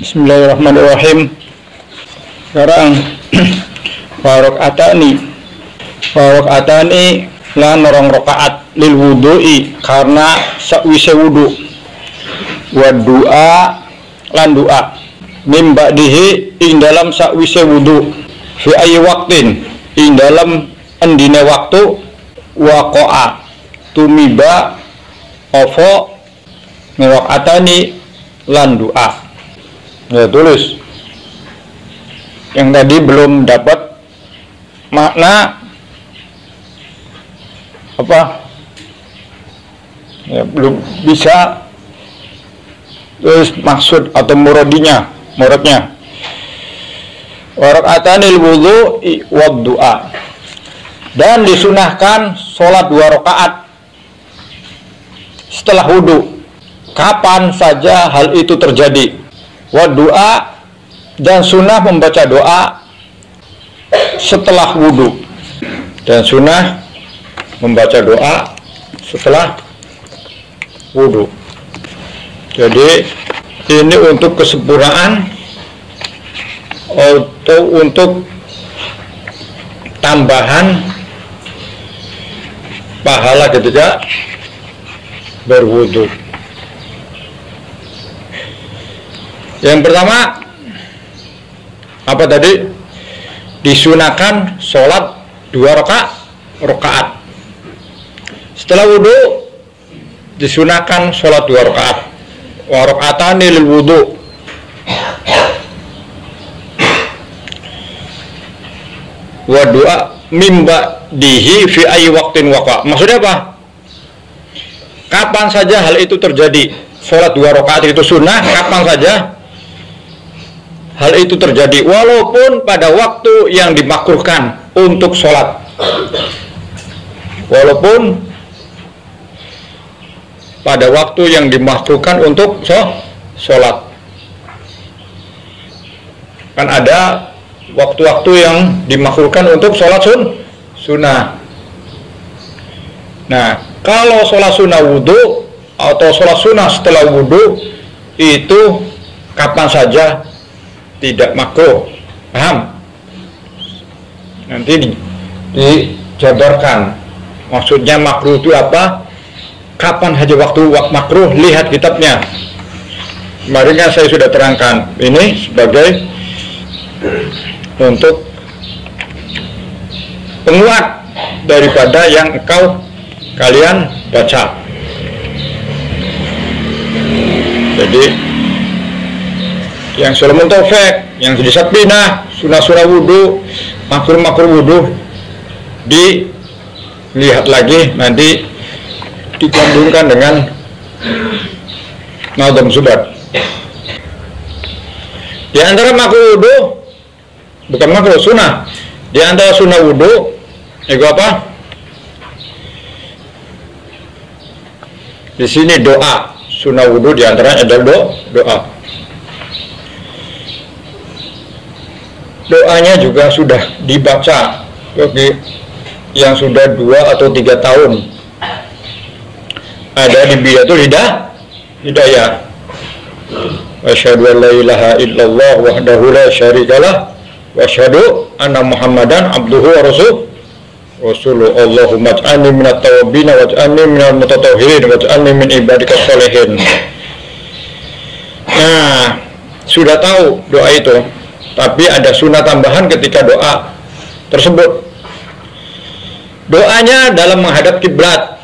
Bismillahirrahmanirrahim. Sekarang Warokatani lan rong rakaat lil wudu'i karena sakwise wudu. Wa du'a lan doa mim ba'dihi ing dalam sakwise wudu. Fi ayyi waqtin ing dalam endine waktu waqa'a tumiba apa warokatani lan doa. Ya, tulis yang tadi belum dapat makna apa ya, belum bisa terus maksud atau muradnya warakatanil wudu'i wad du'a, dan disunahkan sholat 2 rakaat setelah wudu kapan saja hal itu terjadi. Wa doa, dan sunnah membaca doa setelah wudu, dan sunnah membaca doa setelah wudu. Jadi ini untuk kesempurnaan atau untuk tambahan pahala ketika berwudu. Yang pertama apa tadi? Disunahkan sholat 2 rakaat. Setelah wudu disunahkan sholat 2 rakaat. Wa rakaatani lil wudu. Wa du'a mimba dihi fi ayyi waqtin waqa. Maksudnya apa? Kapan saja hal itu terjadi. Sholat 2 rakaat itu sunnah kapan saja hal itu terjadi, walaupun pada waktu yang dimakruhkan untuk sholat. Walaupun pada waktu yang dimakruhkan untuk sholat. Kan ada waktu-waktu yang dimakruhkan untuk sholat sunnah. Nah, kalau sholat sunnah wudu atau sholat sunnah setelah wudu itu kapan saja tidak makruh. Paham? Nanti dijabarkan maksudnya makruh itu apa, kapan saja waktu makruh. Lihat kitabnya, kemarin kan saya sudah terangkan. Ini sebagai untuk penguat daripada yang kalian baca. Jadi yang Sulaiman Taufik, yang Jisat Binah, sunah-sunah wudu, makruh wudu, dilihat lagi, nanti digabungkan dengan Nazam Subad. Di antara makruh wudu, bukan makruh, sunnah. Di antara sunnah wudu, itu apa? Di sini doa, sunnah wudu di antaranya adalah doa. Doanya juga sudah dibaca bagi yang sudah 2 atau 3 tahun. Ada di Bidatul Hidayah. Asyhadu an la ilaha illallah wahdahu la syarikalah wa asyhadu anna Muhammadan abduhu wa rasuluh. Allahumma ij'alni minat tawwabin waj'alni minal mutatahhirin waj'alni min ibadikas sholihin. Nah, sudah tahu doa itu. Tapi ada sunnah tambahan ketika doa tersebut. Doanya dalam menghadap kiblat.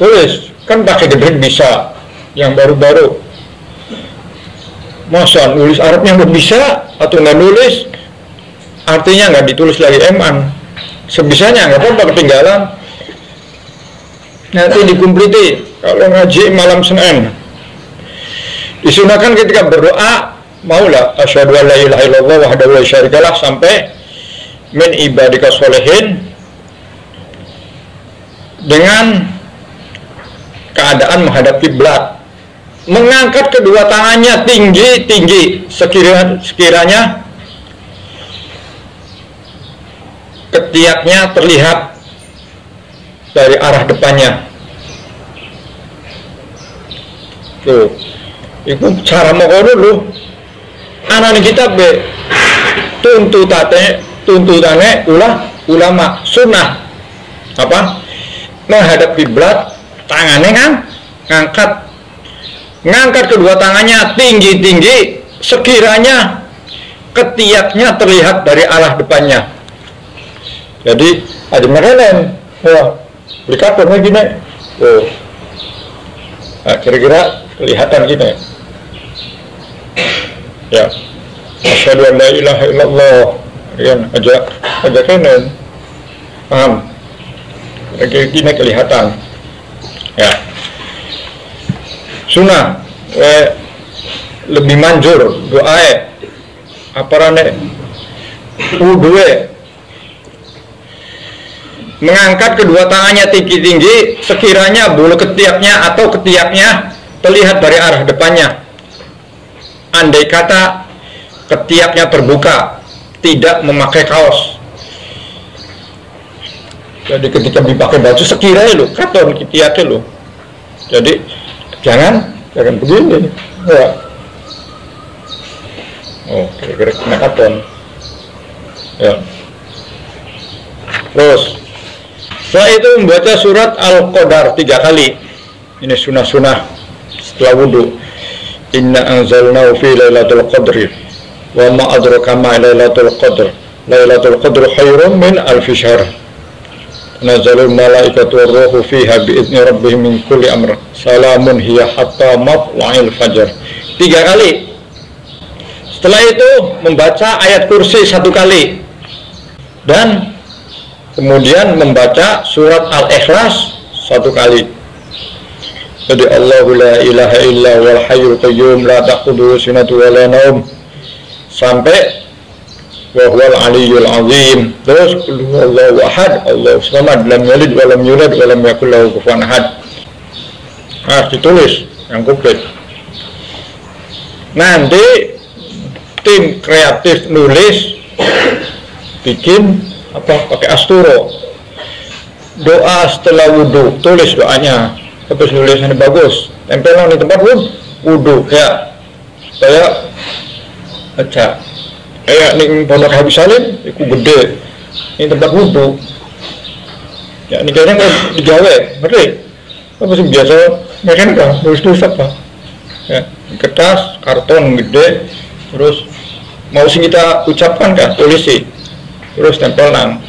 Tulis, kan pakai kiblat bisa. Yang baru-baru. Masa nulis Arabnya nggak bisa atau nggak nulis? artinya nggak ditulis lagi eman, sebisanya nggak apa-apa, ketinggalan nanti dikumpliti. Kalau ngaji malam Senin disunahkan ketika berdoa, maulah asyhadu an la ilaha illallah wahdahu la syarikalah sampai min ibadika sholihin, dengan keadaan menghadap kiblat, mengangkat kedua tangannya tinggi-tinggi sekiranya ketiaknya terlihat dari arah depannya. Tuh, itu cara mau dulu. Anak kita be tuntutannya ulama sunnah apa? Menghadap kiblat, tangannya kan ngangkat kedua tangannya tinggi-tinggi sekiranya ketiaknya terlihat dari arah depannya. Jadi ada meren, wah, berikatnya gini, oh, nah, kira-kira kelihatan gini, ya. Asyhadu an la ilaha illallah, kan aja kenen, paham? Kira-kira gini kelihatan, ya. Sunnah, lebih manjur doa, apa rane, wudu. Mengangkat kedua tangannya tinggi-tinggi sekiranya bulu ketiaknya atau ketiaknya terlihat dari arah depannya. Andai kata ketiaknya terbuka, tidak memakai kaos. Jadi ketika dipakai baju sekiranya lo, katon ketiaknya lo. Jadi jangan begini. Ya. Oh, kira-kira kena katon. Ya. Terus setelah itu membaca surat Al-Qadar 3 kali. Ini sunnah-sunnah setelah wudhu. Inna anzalnahu fi lailatul qadri wa ma adraka ma lailatul qadr. Lailatul qadr khairun min alfi syahr. Nazalul malaikatu warruhu fiha bi'izni rabbihim min kulli amr. Salamun hiya hatta matla'il fajar. 3 kali. Setelah itu membaca ayat kursi 1 kali. Dan kemudian membaca surat Al-Ikhlas 1 kali. Jadi Allahu la ilaha illa wal hayyul qayyum la ta'khudhuhu sinatun wa la naum sampai wa huwal aliyyul azim. Terus qul huwallahu ahad, Allahu samad, lam yalid wa lam yulad wa lam yakul lahu kufuwan ahad. Ditulis yang komplit. Nanti tim kreatif nulis, bikin pakai asturo, doa setelah wudhu, tulis doanya, terus nulisannya bagus, tempelin di tempat wudhu, ya, saya baca, kayak nih Pondok Habib Salim, itu gede, ini tempat wudhu, ya ini kayaknya nggak digawe, ngerti? Apa sih biasa, mereka nggak nulis apa, ya, kertas, karton gede, terus mau sih kita ucapkan kan, tulisi. Terus tempelan,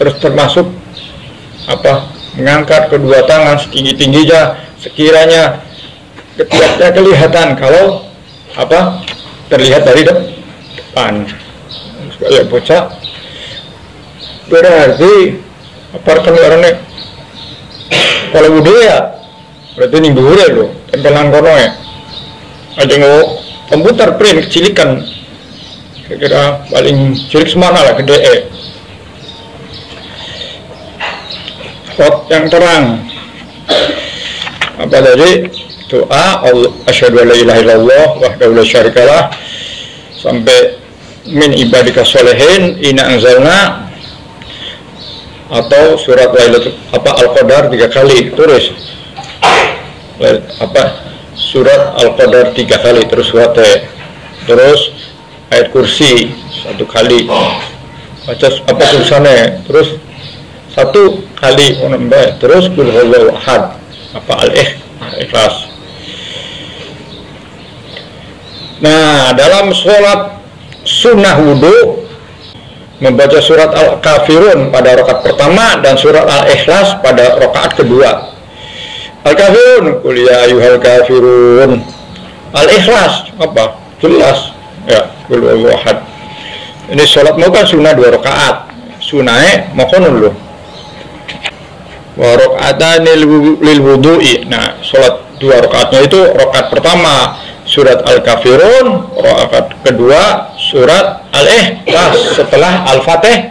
terus termasuk mengangkat kedua tangan setinggi-tingginya sekiranya ketiaknya kelihatan kalau terlihat dari depan. Ya bocah berarti kan orangnya kalau wudhu ya berarti nih gue lo tempelan kono ya ada nggak komputer print kecilikan kira-kira paling cilik semana lah gede spot yang terang tadi doa asyhadu an la ilaha illallah wahdahu la syarikalah sampai min ibadika sholihin inna anzalna atau surat lailatul Al-Qadar 3 kali tulis surat Al-Qadar 3 kali terus terus ayat kursi 1 kali baca tulisannya terus 1 kali terus qul huwallahu ahad Al-Ikhlas. Nah, dalam sholat sunnah wudhu membaca surat Al-Kafirun pada rakaat pertama dan surat Al-Ikhlas pada rakaat kedua. Al-Kafirun qul ya ayyuhal kafirun. Al-Ikhlas jelas ya, qul huwallahu ahad. Ini sholat mau kan sunnah 2 rakaat. Sunnahnya mau konon loh. Wa raka'atan lil wudu'i. Nah, sholat 2 rakaatnya itu rakaat pertama surat Al-Kafirun, rakaat kedua surat Al-Ikhlas setelah Al-Fatihah.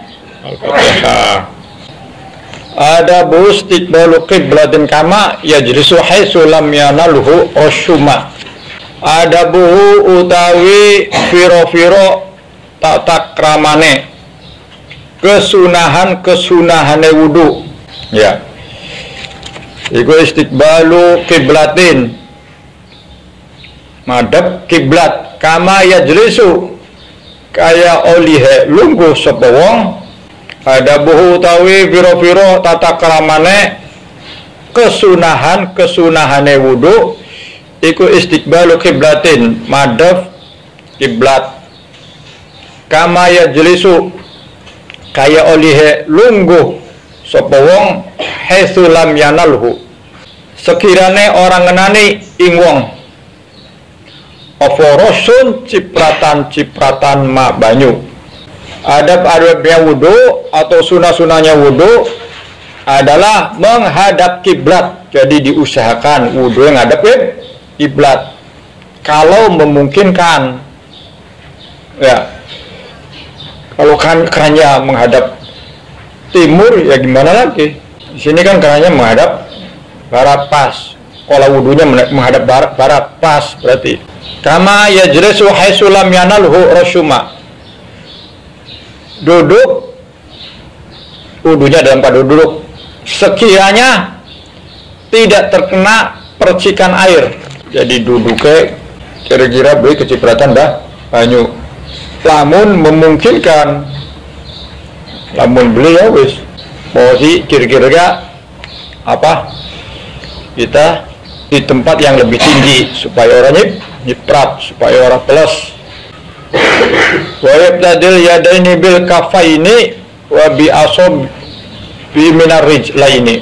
Ada istiqbalu qiblatin kama yajlisu haitsu lam yanalhu asyuma. Ada utawi firo tata kramane kesunahane wudu, ya. Iku istiqbalu qiblatin, madhep kiblat, kama yajlisu kaya olihe lungguh sapa wong. Ada utawi firo tata kramane kesunahane wudu, iku istiqbalu qiblatin, madhep kiblat, kama yajlisu kaya olihe lungguh sapa wong haitsu lam yanalhu, sekirane orang ngenani ing wong aforosun cipratan ma banyu. Adab-adabnya wudu atau sunah-sunahnya wudu adalah menghadap kiblat. Jadi diusahakan wudu yang ngadep kiblat kalau memungkinkan, ya. Kalau kan kerannya menghadap timur, ya gimana lagi? Di sini kan kerannya menghadap barat, pas. Kalau wudunya menghadap barat, pas berarti. Kama yajlisu haitsu lam yanalhu rasyuma. Duduk, wudunya dalam keadaan duduk, sekiranya tidak terkena percikan air. Jadi duduknya kira-kira beri kecipratan dah banyu. Lamun memungkinkan, lamun beli ya wis posisi kira-kira apa, kita di tempat yang lebih tinggi supaya orang nyiprat, supaya orang plus. Wa yabtadil yadaini bil kafaini wa bi asob bi minar rijlaini.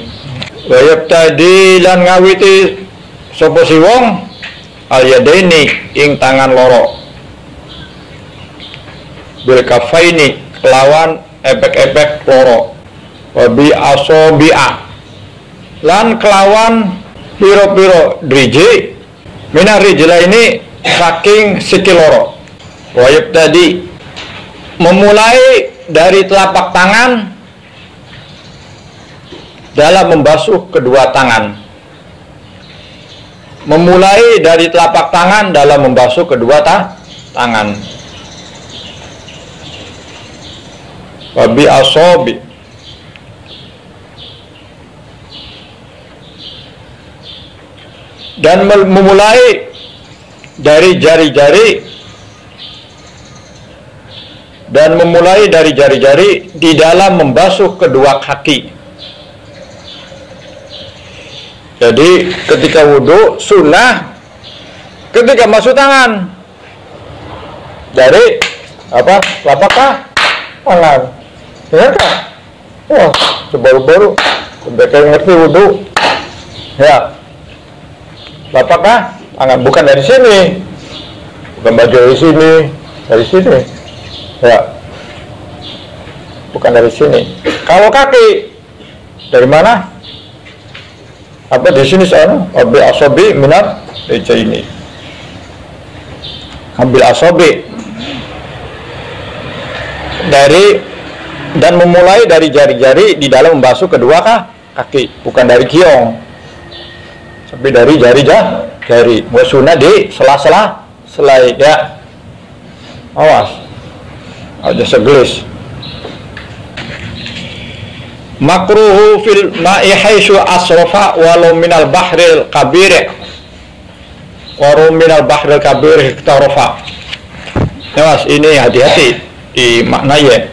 Wa yabtadi lan ngawiti sapa si wong al yadaini ing tangan loro, bil kafaini kelawan epek-epek loro, wa bi asobi'a lan kelawan piro-piro driji minar rijlaini saking sikil loro. Wajib tadi memulai dari telapak tangan dalam membasuh kedua tangan. Memulai dari telapak tangan dalam membasuh kedua tangan. Wabi asobi. Dan memulai dari jari-jari di dalam membasuh kedua kaki. Jadi ketika wudu sunnah ketika masuk tangan dari apa? Telapak tangan. Ya kan? Wah, baru-baru mereka ngerti wudu. Ya. Telapak tangan, bukan dari sini. Bukan baju dari sini, dari sini. Ya, bukan dari sini. Kalau kaki dari mana? Apa di sini sana? Ambil asobi minat reja ini. Ambil asobi dari dan memulai dari jari-jari di dalam membasuh kedua kaki, bukan dari kiong, tapi dari jari. Musunah di sela-sela selai, ya. Awas. Aja segelis. Makruhu fil ma'i haitsu asrafa walau minal bahril kabir. Walau minal bahril kabir iktarafa. Ya Mas, ini hati-hati di maknanya.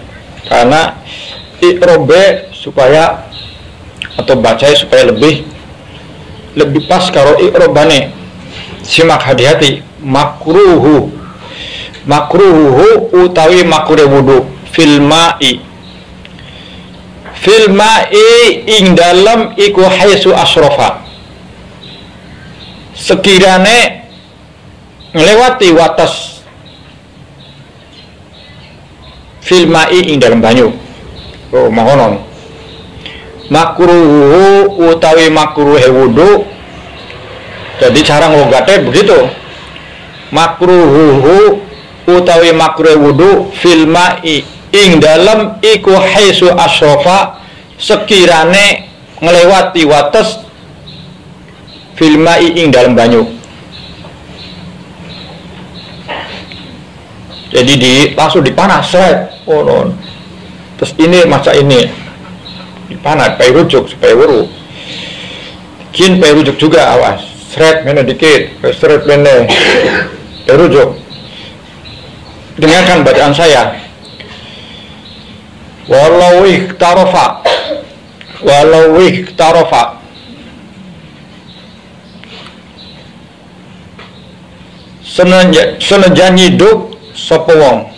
Karena iqrobe supaya atau bacanya supaya lebih pas karo iqrobane. Simak hati-hati. Makruhu utawi makruh wudu fil ma'i ing dalam iku haitsu asrafa, sekirane ngelewati watas fil ma'i ing dalam banyu. Oh, mahonon. Makruhu utawi makruhe wudu. Jadi cara nglogatnya begitu. Makruhu utawi makruhe wudu fil ma'i ing dalam iku haisu asrofa sekirane ngelewati wates fil ma'i ing dalam banyu. Jadi langsung dipanas, oh non. Terus ini masak ini dipanas, pay rujuk supaya wuru. Kin pay rujuk juga, awas. Seret mana dikit, seret mana pay rujuk. Dengarkan bacaan saya. Walau ikhtarofa senajan hidup sapa wong.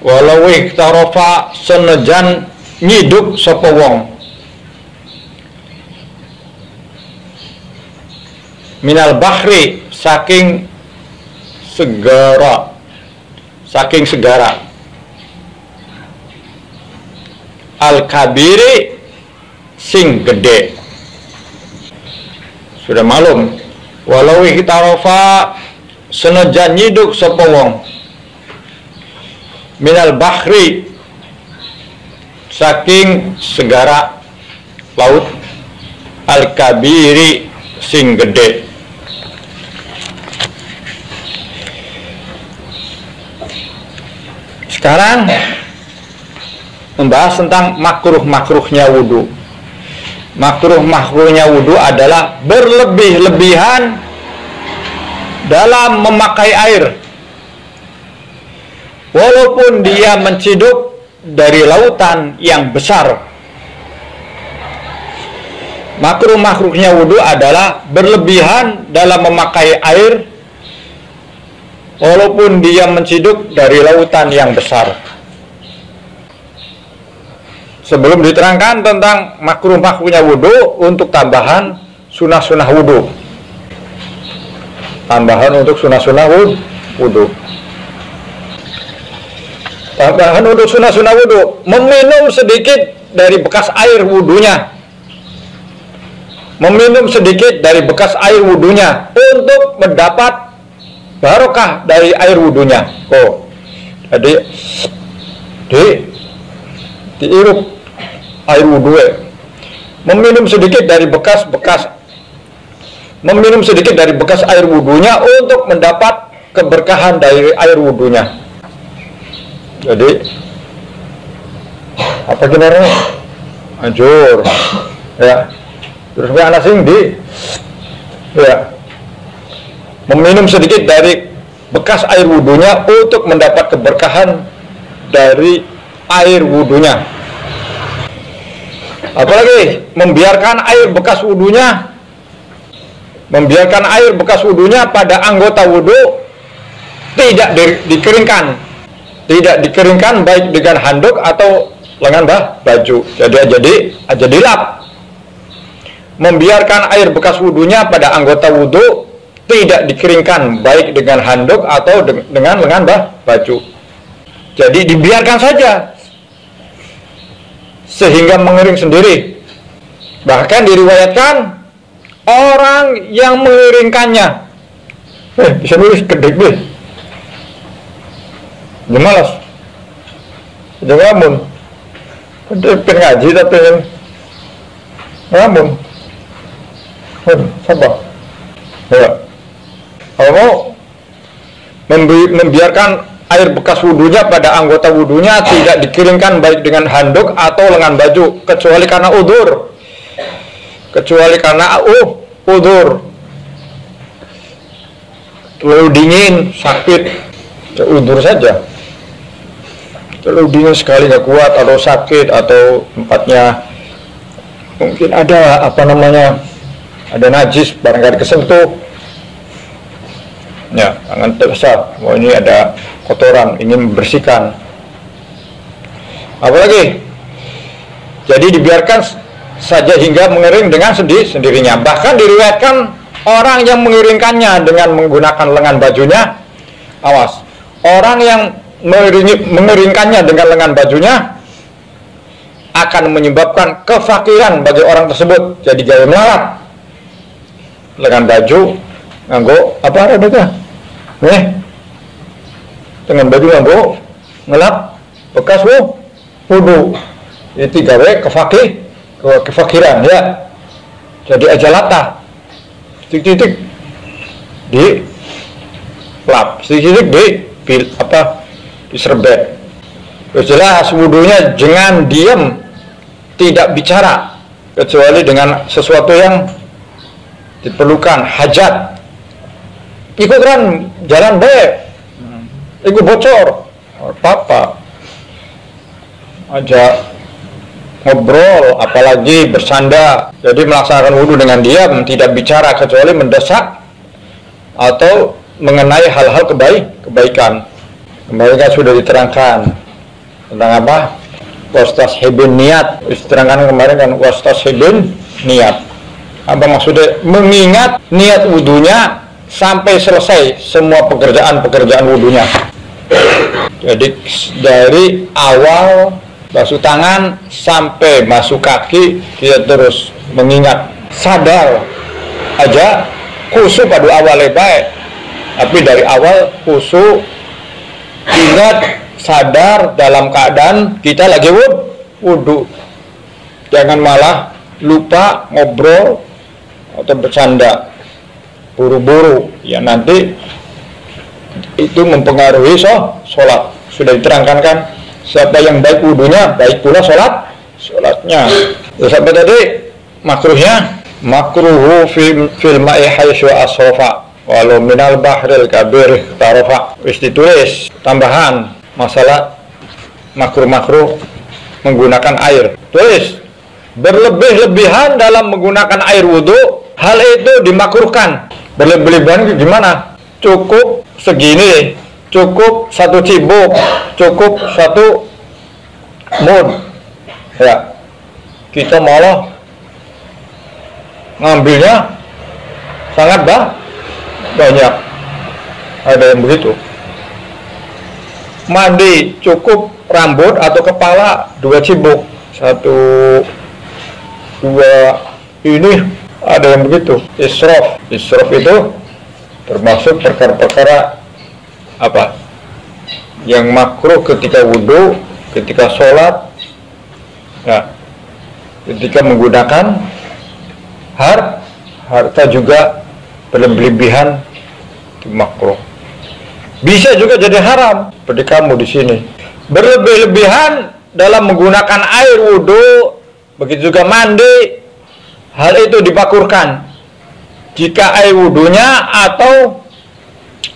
Walau ikhtarofa senajan hidup sapa wong. Minal bahri saking segara al-kabiri sing gede. Sudah malum. Walau ihtarofa senajan nyiduk sapa wong minal bahri saking segara laut al-kabiri sing gede. Sekarang membahas tentang makruhnya wudu. Makruhnya wudu adalah berlebih-lebihan dalam memakai air, walaupun dia menciduk dari lautan yang besar. Makruhnya wudu adalah berlebihan dalam memakai air, walaupun dia menciduk dari lautan yang besar. Sebelum diterangkan tentang makruhnya wudu, untuk tambahan sunah-sunah wudu. Tambahan untuk sunah-sunah wudu. Tambahan untuk sunah-sunah wudu, meminum sedikit dari bekas air wudunya. Meminum sedikit dari bekas air wudunya untuk mendapat barokah dari air wudunya. Oh, jadi diirup air wudu. Meminum sedikit dari bekas air wudunya untuk mendapat keberkahan dari air wudunya. Jadi apa kinarnya? Anjur, ya. Terus anak sing ya. Meminum sedikit dari bekas air wudunya untuk mendapat keberkahan dari air wudunya. Apalagi membiarkan air bekas wudunya pada anggota wudu tidak dikeringkan baik dengan handuk atau lengan baju. Jadi dilap. Membiarkan air bekas wudunya pada anggota wudu tidak dikeringkan baik dengan handuk atau dengan lengan baju. Jadi dibiarkan saja sehingga mengering sendiri. Bahkan diriwayatkan orang yang mengeringkannya bisa nulis gede gue. Ya malas. Jangan ngamun. Pengen ngaji tapi pengen ngamun. Sabar. Ya. Kalau mau membiarkan air bekas wudunya pada anggota wudunya tidak dikeringkan baik dengan handuk atau lengan baju, kecuali karena udzur. Terlalu dingin, sakit, udzur saja. Terlalu dingin sekali nggak kuat atau sakit atau tempatnya mungkin ada ada najis barangkali kesentuh. Ya, tangan tersah. Ini ada kotoran, ingin membersihkan. Apalagi, jadi dibiarkan saja hingga mengering dengan sendirinya. Bahkan diriwayatkan orang yang mengeringkannya dengan menggunakan lengan bajunya Awas. Orang yang mengeringkannya dengan lengan bajunya akan menyebabkan kefakiran bagi orang tersebut. Jadi gaya melarat. Lengan baju nganggo apa ada? Dengan baju nganggo ngelap bekas wudu. Itu gawe kefakiran ya. Jadi aja latah. Titik-titik di lap, titik-titik di diserbet. Jelas wudunya jangan diam, tidak bicara kecuali dengan sesuatu yang diperlukan, hajat. Ikut kan jalan baik, ikut bocor, apa aja ngobrol, apalagi bersanda. Jadi melaksanakan wudhu dengan diam, tidak bicara kecuali mendesak atau mengenai hal-hal kebaikan. Kebaikan sudah diterangkan tentang apa? Wastashibun niat. Diterangkan kemarin kan wastashibun niat. Apa maksudnya? Mengingat niat wudhunya sampai selesai semua pekerjaan wudhunya. Jadi dari awal basuh tangan sampai basuh kaki dia terus mengingat, sadar aja khusyuk pada awalnya baik, tapi dari awal khusyuk, ingat, sadar dalam keadaan kita lagi wudhu. Jangan malah lupa ngobrol atau bercanda buru-buru ya, nanti itu mempengaruhi sholat. Sudah diterangkan kan, siapa yang baik wudhunya baik pula sholatnya. Terus apa tadi makruhnya? Makruhu fil ma'i haitsu asrafa walau minal bahril kabir tarofa. Wis ditulis tambahan masalah makruh menggunakan air. Tulis berlebih-lebihan dalam menggunakan air wudhu, hal itu dimakruhkan. Berlebih-lebihan gimana? Cukup segini, cukup 1 cibuk, cukup 1 mud ya. Kita malah ngambilnya sangat banyak. Ada yang begitu. Mandi cukup rambut atau kepala 2 cibuk, 1, 2 ini. Ada yang begitu. Israf itu termasuk perkara-perkara apa yang makruh ketika wudhu, ketika sholat ya, ketika menggunakan harta juga berlebihan itu makruh. Bisa juga jadi haram seperti kamu di sini. Berlebih-lebihan dalam menggunakan air wudhu, begitu juga mandi, hal itu dimakruhkan jika air wudhunya atau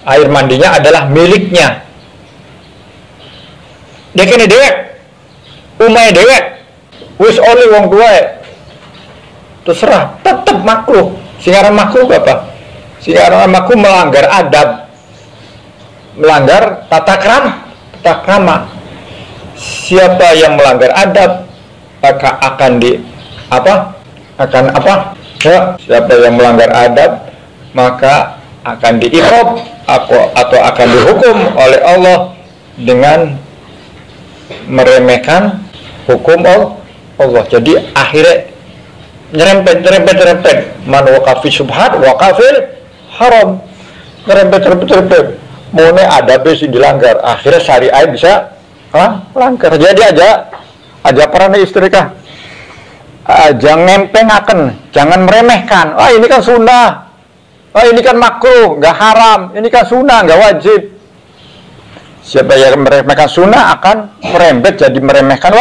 air mandinya adalah miliknya. Dia kene dewek, umay dewek, wis oli wong tua, terserah, tetap makruh. Singaran makruh apa? Singaran makruh melanggar adab, melanggar tata krama. Siapa yang melanggar adab maka akan ya, siapa yang melanggar adab maka akan diiqab atau akan dihukum oleh Allah dengan meremehkan hukum Allah. Jadi akhirnya nyerempet man waqafi subhat waqafil haram, nyerempet mone adabnya sih dilanggar, akhirnya syariat bisa langgar. Jadi aja peran istri kah jangan ngempengaken, jangan meremehkan. Ini kan sunnah, ini kan makruh, nggak haram. Ini kan sunnah, nggak wajib. Siapa yang meremehkan sunnah akan merembet jadi meremehkan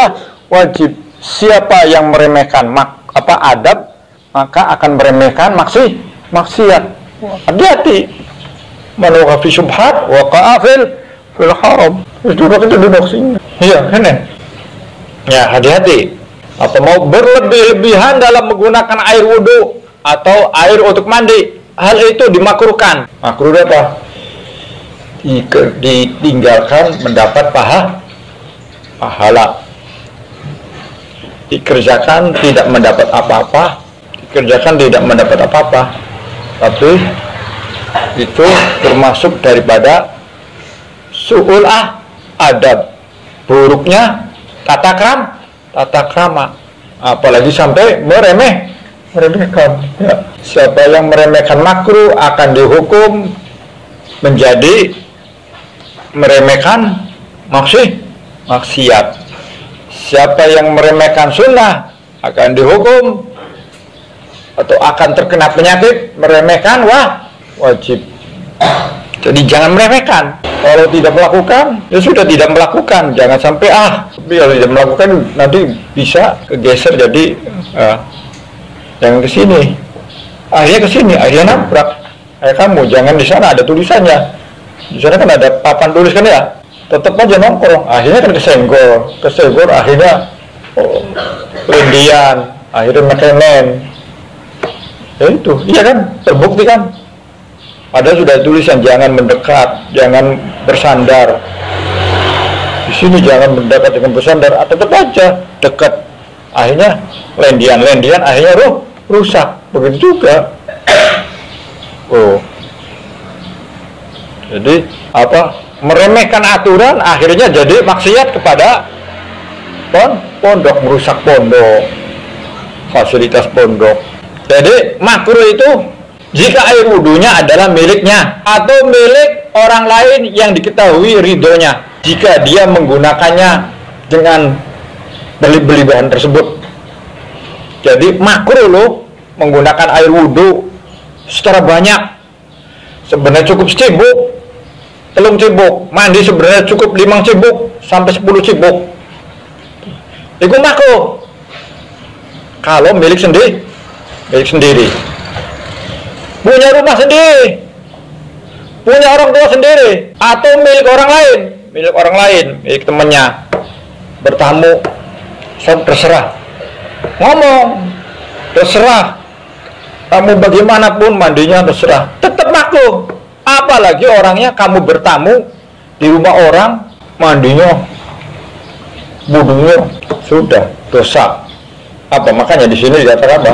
wajib. Siapa yang meremehkan adab maka akan meremehkan maksiat. Hati-hati. Man waqa'a fi syubhat waqa'a fil haram. Itu duduk sini. Iya, kan? Ya, hati-hati. Atau mau berlebih-lebihan dalam menggunakan air wudhu atau air untuk mandi, hal itu dimakruhkan. Makruh apa? Ditinggalkan mendapat pahala. Dikerjakan tidak mendapat apa-apa, tapi itu termasuk daripada su'ul adab, buruknya tata krama, apalagi sampai meremehkan. Ya. Siapa yang meremehkan makruh akan dihukum menjadi meremehkan maksiat. Siapa yang meremehkan sunnah akan dihukum atau akan terkena penyakit meremehkan wajib. Jadi jangan meremehkan. Kalau tidak melakukan, ya sudah tidak melakukan. Jangan sampai tapi kalau tidak melakukan nanti bisa kegeser jadi jangan ke sini. Akhirnya ke sini, akhirnya nabrak. Kamu jangan di sana ada tulisannya. Di sana kan ada papan tulis kan ya. Tetap aja nongkrong. Akhirnya kan kesenggor, akhirnya lindian, akhirnya mekenen. Ya itu, iya kan, terbukti kan. Padahal sudah tulisan jangan mendekat, jangan bersandar. Di sini jangan mendekat dengan bersandar, tetap aja dekat. Akhirnya lendian, akhirnya rusak. Begitu juga. Jadi meremehkan aturan akhirnya jadi maksiat kepada pondok, merusak pondok, fasilitas pondok. Jadi makruh itu jika air wudhunya adalah miliknya atau milik orang lain yang diketahui ridhonya, jika dia menggunakannya dengan beli bahan tersebut. Jadi makruh loh menggunakan air wudhu secara banyak. Sebenarnya cukup secibuk, 3 cibuk. Mandi sebenarnya cukup 5 cibuk sampai 10 cibuk. Itu makruh kalau milik sendiri, punya rumah sendiri, punya orang tua sendiri, atau milik orang lain, milik temannya, bertamu, terserah, ngomong, terserah, kamu bagaimanapun mandinya terserah, tetap makruh. Apalagi orangnya kamu bertamu di rumah orang, mandinya, wudunya sudah dosa. Makanya di sini dikatakan apa?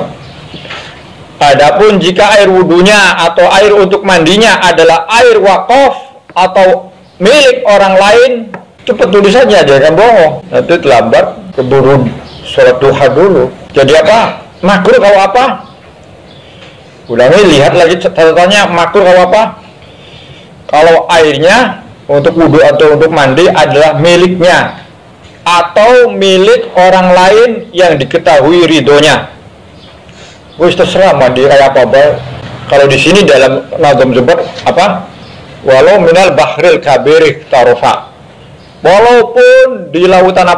Adapun jika air wudunya atau air untuk mandinya adalah air wakaf atau milik orang lain, cepat tulis saja, jangan bohong. Nanti terlambat, keburu sholat duha dulu. Jadi makruh kalau ulangi, lihat lagi catatannya. Makruh kalau kalau airnya untuk wudu atau untuk mandi adalah miliknya atau milik orang lain yang diketahui ridhonya. Terserah mandi kayak apa. Kalau di sini dalam nazam Zubair walau minal bahril kabirih tarofa, walaupun di lautan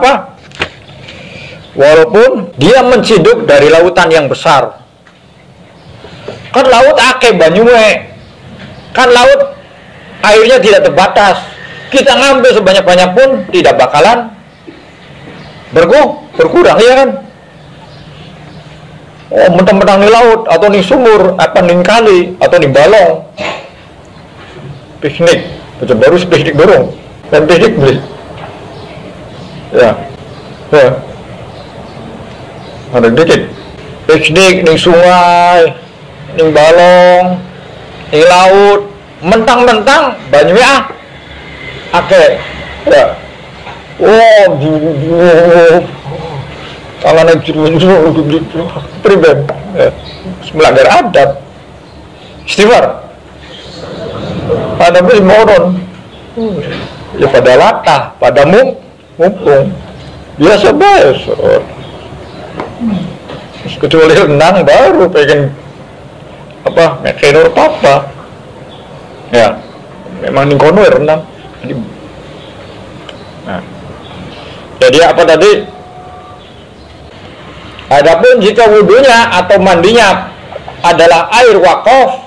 walaupun dia menciduk dari lautan yang besar. Kan laut akeh banyume, kan laut airnya tidak terbatas. Kita ngambil sebanyak-banyak pun tidak bakalan berkurang, ya kan? Mentang-mentang di laut atau di sumur, di kali atau di balong, piknik, baru piknik dorong, dan piknik beli, ya, ada dikit, piknik di sungai, di balong, di laut, mentang-mentang banyunya ya. Kalau naik pribadi melanggar adat, istighfar, pada moron, ya pada latah, pada mumpung, biasa biasa. Kecuali renang baru pengen mekenor apa, ya, memang ningkono renang. Jadi tadi? Adapun jika wudunya atau mandinya adalah air wakaf,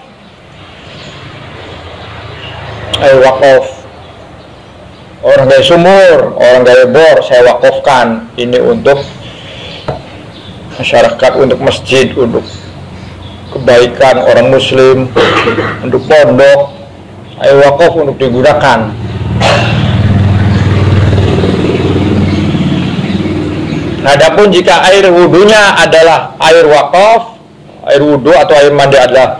orang gaya sumur, orang gaya bor, saya wakafkan ini untuk masyarakat, untuk masjid, untuk kebaikan orang muslim, untuk pondok, air wakaf untuk digunakan. Adapun jika air wudunya adalah air wakaf, air wudu atau air mandi adalah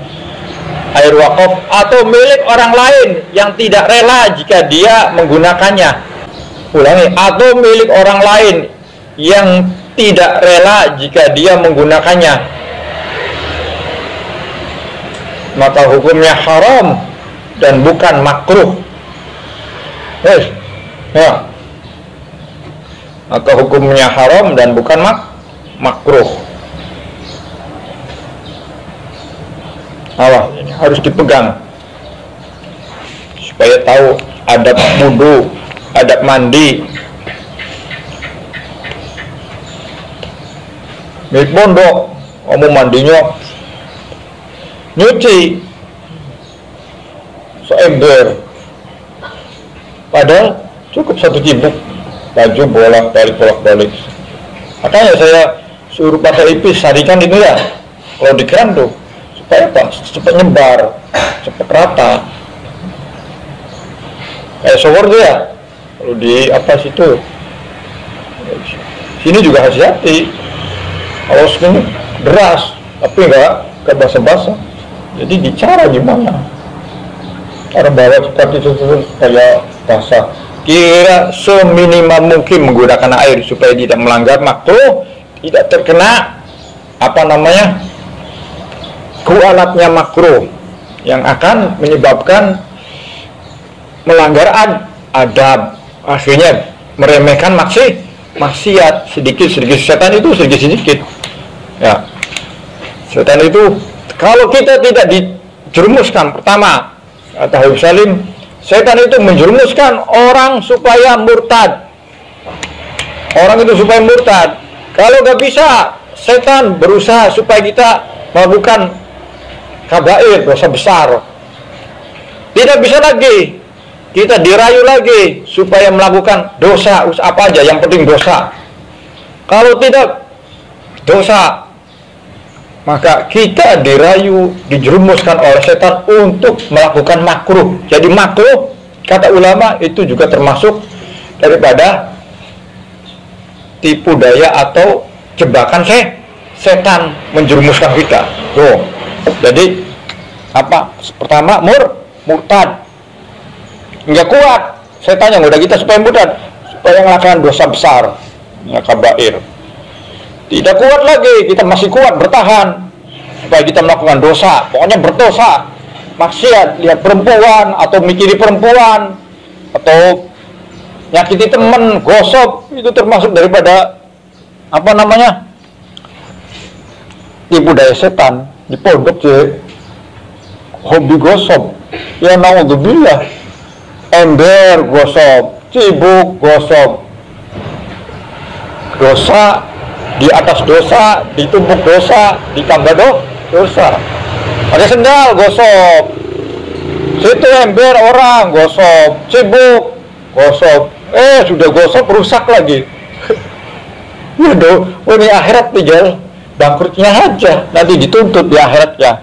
air wakaf atau milik orang lain yang tidak rela jika dia menggunakannya. Ulangi, atau milik orang lain yang tidak rela jika dia menggunakannya, maka hukumnya haram dan bukan makruh. Ya. Maka hukumnya haram dan bukan makruh. Ini harus dipegang supaya tahu adab wudu, adab mandi. Di pondok, kamu mandinya nyuci seember, padahal cukup satu cibuk baju bolak-balik. Makanya saya suruh pakai ipis, sarikan itu ya, kalau di keran tuh, supaya apa? Cepat nyebar, cepat rata. Kayak shower tuh ya, kalau di apa situ, sini juga hati-hati. Kalau segini deras, tapi enggak basah-basah. Jadi bicara gimana? Cara bawa seperti itu kayak basah. Kira seminimal mungkin menggunakan air supaya tidak melanggar makruh, tidak terkena kualatnya makruh yang akan menyebabkan melanggar adab, akhirnya meremehkan maksiat sedikit-sedikit. Setan itu sedikit-sedikit. Ya, setan itu kalau kita tidak dijerumuskan, pertama kata Habib Salim, setan itu menjerumuskan orang supaya murtad. Orang itu supaya murtad. Kalau nggak bisa, setan berusaha supaya kita melakukan kabair, dosa besar. Tidak bisa lagi, kita dirayu lagi supaya melakukan dosa apa aja, yang penting dosa. Kalau tidak dosa, maka kita dirayu, dijerumuskan oleh setan untuk melakukan makruh. Jadi makruh, kata ulama, itu juga termasuk daripada tipu daya atau jebakan setan menjerumuskan kita. Jadi pertama murtad. Nggak kuat setannya ngoda kita supaya murtad, supaya melakukan dosa besar, ya kabair. Tidak kuat lagi, kita masih kuat bertahan supaya kita melakukan dosa, pokoknya berdosa, maksiat, lihat perempuan atau mikiri perempuan atau nyakiti teman, gosok, itu termasuk daripada tipu daya setan. Di pondok hobi gosok, ya naudzubillah, ember gosok, cibuk gosok, dosa di atas dosa, ditumpuk dosa, ditambah dosa. Pakai sendal gosok, situ ember orang gosok, cibuk gosok, sudah gosok rusak lagi. Ya ini akhirat tinggal bangkrutnya aja, nanti dituntut di akhiratnya.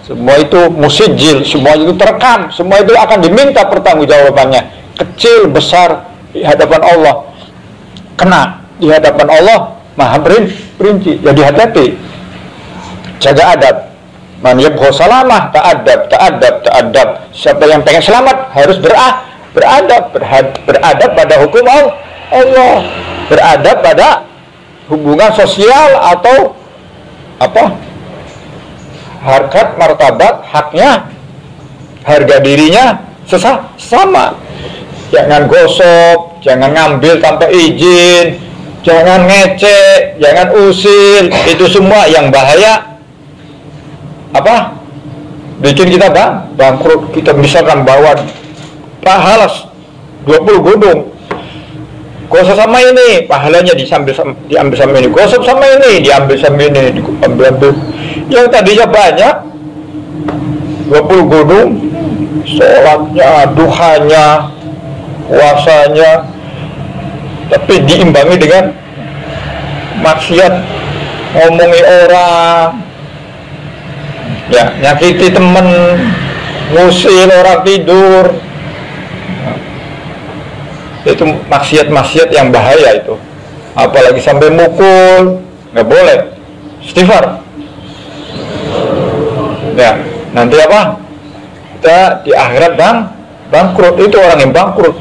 Semua itu musijil, semua itu terekam, semua itu akan diminta pertanggungjawabannya, kecil besar di hadapan Allah. Kena di hadapan Allah maha perinci. Jadi hati-hati, jaga adab. Man yabgha salamah ta'adab. Siapa yang pengen selamat harus beradab pada hukum Allah, beradab pada hubungan sosial atau harkat martabat, haknya, harga dirinya sama. Jangan gosok, jangan ngambil tanpa izin, jangan ngecek, jangan usil. Itu semua yang bahaya. Bikin kita bangkrut. Kita misalkan bawa pahala 20 gunung, gosok sama ini, pahalanya diambil sama ini, gosok sama ini, diambil sama ini, diambil. Yang tadinya banyak 20 gunung, sholatnya, duhanya, puasanya, tapi diimbangi dengan maksiat, ngomongi orang, ya nyakiti temen, ngusil orang tidur. Itu maksiat-maksiat yang bahaya itu. Apalagi sampai mukul, nggak boleh. Istighfar. Ya, nanti apa? Kita di akhirat bangkrut. Itu orang yang bangkrut,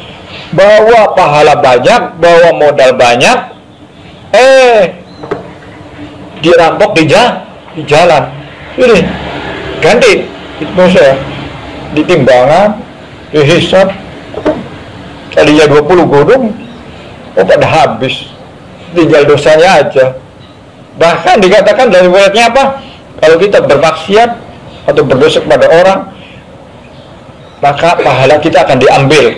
bawa pahala banyak, bawa modal banyak, dirampok di jalan. Ini ganti itu saya ditimbangan, dihisap, tadinya 20 gunung, pada habis, tinggal dosanya aja. Bahkan dikatakan dari riwayatnya apa? Kalau kita bermaksiat atau berdosa kepada orang, maka pahala kita akan diambil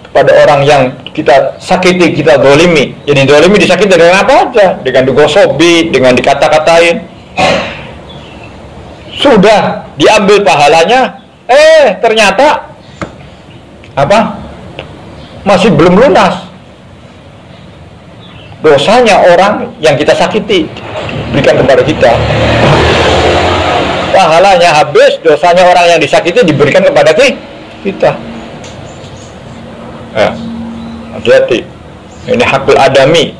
kepada orang yang kita sakiti, kita dolimi. Jadi dolimi disakiti dengan apa aja? Dengan digosobi, dengan dikata-katain. Sudah diambil pahalanya, ternyata apa? Masih belum lunas. Dosanya orang yang kita sakiti berikan kepada kita. Pahalanya habis, dosanya orang yang disakiti diberikan kepada kita. Hati-hati. Ini hakul adami.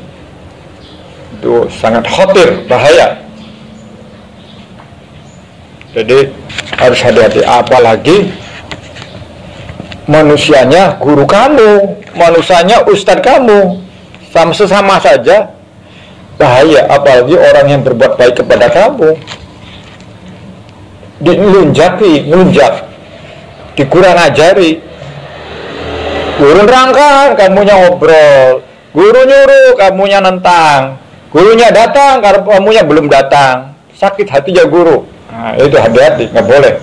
Itu sangat khatir, bahaya. Jadi harus hati-hati. Apalagi manusianya guru kamu, manusianya ustadz kamu, sesama saja bahaya. Apalagi orang yang berbuat baik kepada kamu, ngelunjak, dikurang ajari. Guru nerangkan, kamunya ngobrol. Guru nyuruh, kamunya nentang. Gurunya datang, kamunya belum datang. Sakit hatinya guru. Nah, itu hati-hati, nggak boleh.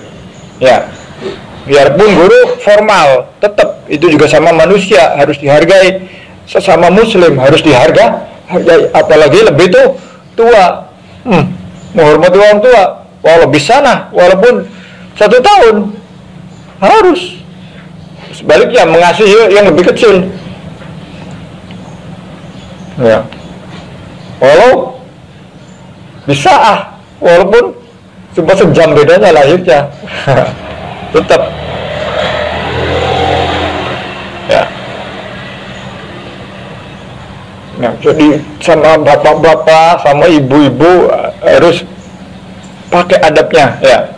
Ya, biarpun guru formal, tetap itu juga sama manusia, harus dihargai. Sesama muslim harus dihargai. Apalagi lebih tua. Menghormati orang tua, walau bisana, walaupun 1 tahun, harus. Sebaliknya mengasihi yang lebih kecil. Ya. Walau bisa walaupun cuma sejam bedanya lahirnya. Tetap. Ya. Nah, jadi sama bapak-bapak, sama ibu-ibu harus pakai adabnya, ya.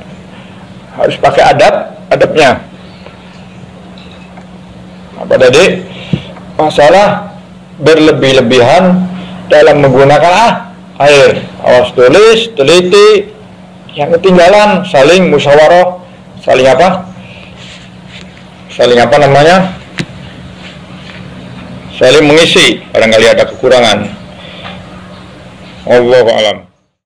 Harus pakai adabnya. Apa tadi? Masalah berlebih-lebihan dalam menggunakan air. Awas tulis, teliti. Yang ketinggalan saling musyawarah, saling apa? Saling apa namanya? Saling mengisi, barangkali ada kekurangan. Wallahu a'lam.